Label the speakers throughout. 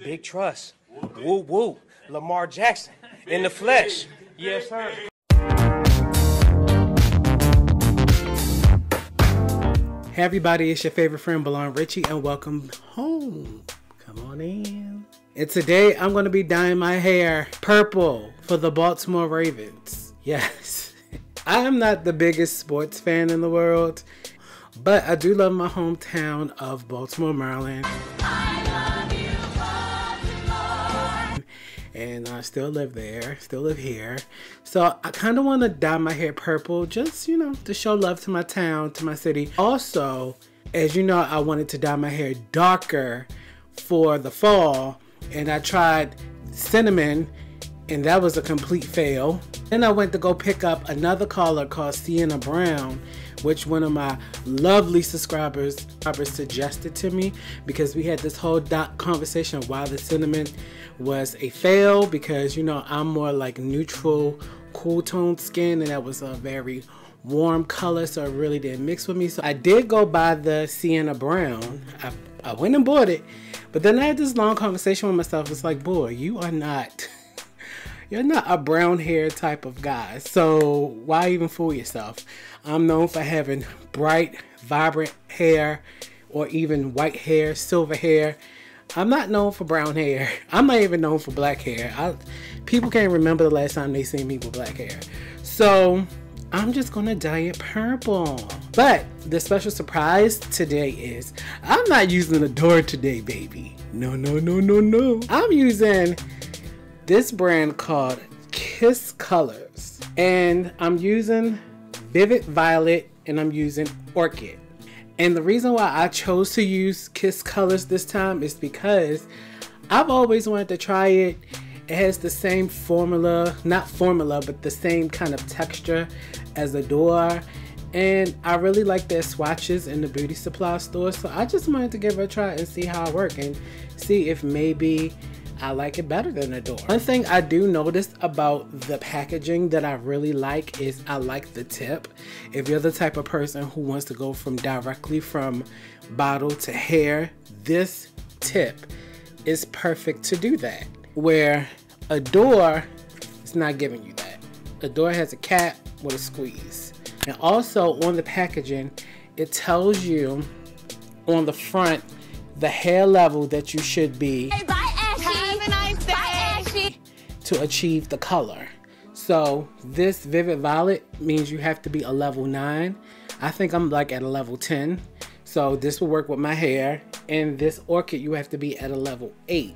Speaker 1: Big trust. Woo woo. Lamar Jackson in the flesh. Yes, sir.
Speaker 2: Hey everybody, it's your favorite friend Balon Richie and welcome home. Come on in. And today I'm going to be dyeing my hair purple for the Baltimore Ravens. Yes. I am not the biggest sports fan in the world, but I do love my hometown of Baltimore, Maryland. I love you, Baltimore. And I still live there, still live here. So I kind of want to dye my hair purple, just, you know, to show love to my town, to my city. Also, as you know, I wanted to dye my hair darker for the fall, and I tried cinnamon, and that was a complete fail. Then I went to go pick up another color called Sienna Brown, which one of my lovely subscribers suggested to me, because we had this whole conversation why the cinnamon was a fail, because, you know, I'm more like neutral, cool toned skin, and that was a very warm color, so it really didn't mix with me. So I did go buy the Sienna Brown. I went and bought it, but then I had this long conversation with myself. It's like, boy, you are not... You're not a brown hair type of guy, so why even fool yourself? I'm known for having bright, vibrant hair, or even white hair, silver hair. I'm not known for brown hair. I'm not even known for black hair. People can't remember the last time they seen me with black hair. So I'm just gonna dye it purple. But the special surprise today is I'm not using Adore today, baby. No, no, no, no, no. I'm using this brand called Kiss Colors, and I'm using Vivid Violet, and I'm using Orchid. And the reason why I chose to use Kiss Colors this time is because I've always wanted to try it. It has the same formula, not formula, but the same kind of texture as Adore, and I really like their swatches in the beauty supply store, so I just wanted to give it a try and see how it works and see if maybe I like it better than Adore. One thing I do notice about the packaging that I really like is I like the tip. If you're the type of person who wants to go directly from bottle to hair, this tip is perfect to do that. Where Adore is not giving you that. Adore has a cap with a squeeze. And also on the packaging, it tells you on the front the hair level that you should be to achieve the color. So this Vivid Violet means you have to be a level 9. I think I'm like at a level 10. So this will work with my hair. And this Orchid, you have to be at a level 8.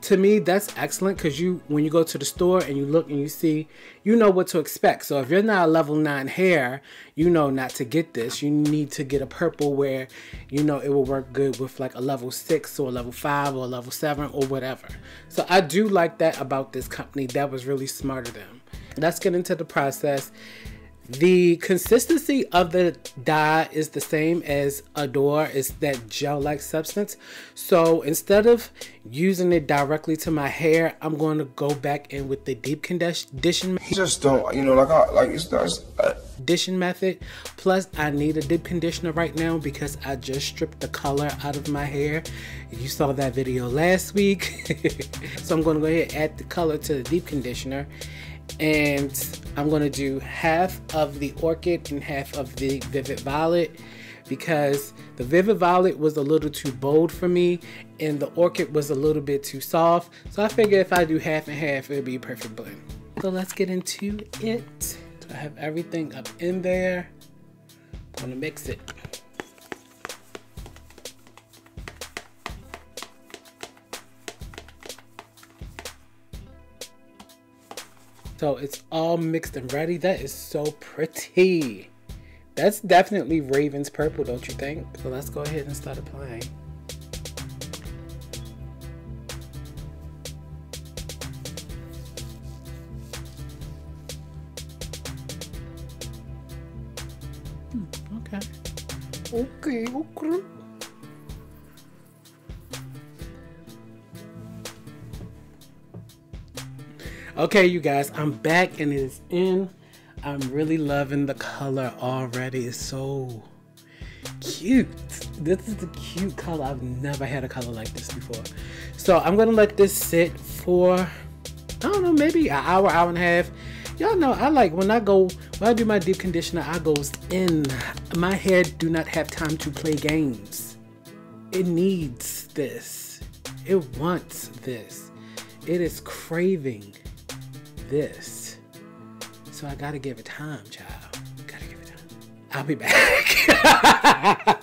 Speaker 2: To me, that's excellent, because when you go to the store and you look and you see, you know what to expect. So if you're not a level 9 hair, you know not to get this. You need to get a purple where you know it will work good with like a level 6 or a level 5 or a level 7 or whatever. So I do like that about this company. That was really smart of them. Let's get into the process. The consistency of the dye is the same as Adore. It's that gel-like substance. So instead of using it directly to my hair, I'm going to go back in with the deep condition.
Speaker 3: Just don't, you know, it's not.
Speaker 2: Condition method. Plus, I need a deep conditioner right now because I just stripped the color out of my hair. You saw that video last week. So I'm going to go ahead and add the color to the deep conditioner. And I'm going to do half of the Orchid and half of the Vivid Violet, because the Vivid Violet was a little too bold for me and the Orchid was a little bit too soft. So I figured if I do half and half, it'll be a perfect blend. So let's get into it. So I have everything up in there. I'm going to mix it. So it's all mixed and ready. That is so pretty. That's definitely Ravens purple, don't you think? So let's go ahead and start applying. Okay. Okay. Okay, you guys, I'm back and it is in. I'm really loving the color already. It's so cute. This is a cute color. I've never had a color like this before. So I'm gonna let this sit for, I don't know, maybe an hour, hour and a half. Y'all know I like when I do my deep conditioner, I goes in. My hair do not have time to play games. It needs this. It wants this. It is craving this. So I gotta give it time, child. Gotta give it time. I'll be back.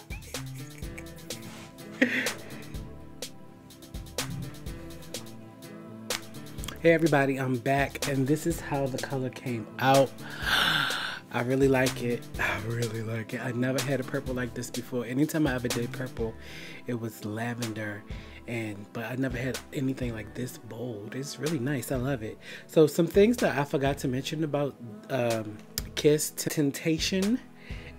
Speaker 2: Hey everybody, I'm back, and this is how the color came out. I really like it. I really like it. I never had a purple like this before. Anytime I ever did purple, it was lavender, but I never had anything like this bold. It's really nice. I love it. So some things that I forgot to mention about Kiss Tintation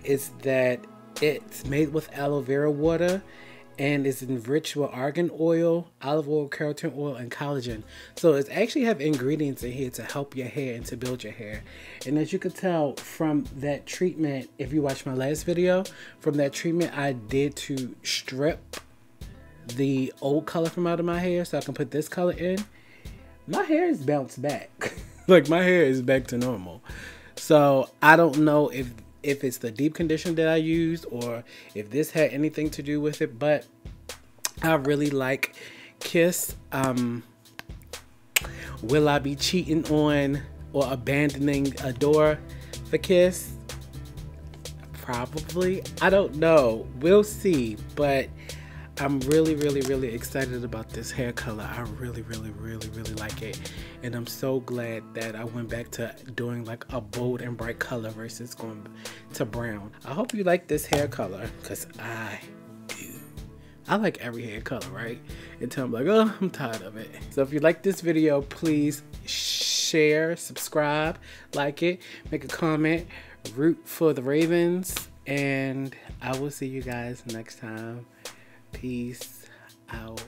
Speaker 2: is that it's made with aloe vera water and is enriched with argan oil, olive oil, keratin oil, and collagen. So it's actually have ingredients in here to help your hair and to build your hair. And as you can tell from that treatment, if you watch my last video, from that treatment I did to strip the old color from out of my hair so I can put this color in, my hair is bounced back. Like my hair is back to normal. So I don't know if it's the deep conditioner that I used or if this had anything to do with it, but I really like Kiss. Will I be cheating on or abandoning Adore for Kiss? Probably. I don't know. We'll see, but I'm really, really, really excited about this hair color. I really, really, really, really like it. And I'm so glad that I went back to doing like a bold and bright color versus going to brown. I hope you like this hair color, because I do. I like every hair color, right? Until I'm like, oh, I'm tired of it. So if you like this video, please share, subscribe, like it, make a comment, root for the Ravens, and I will see you guys next time. Peace out.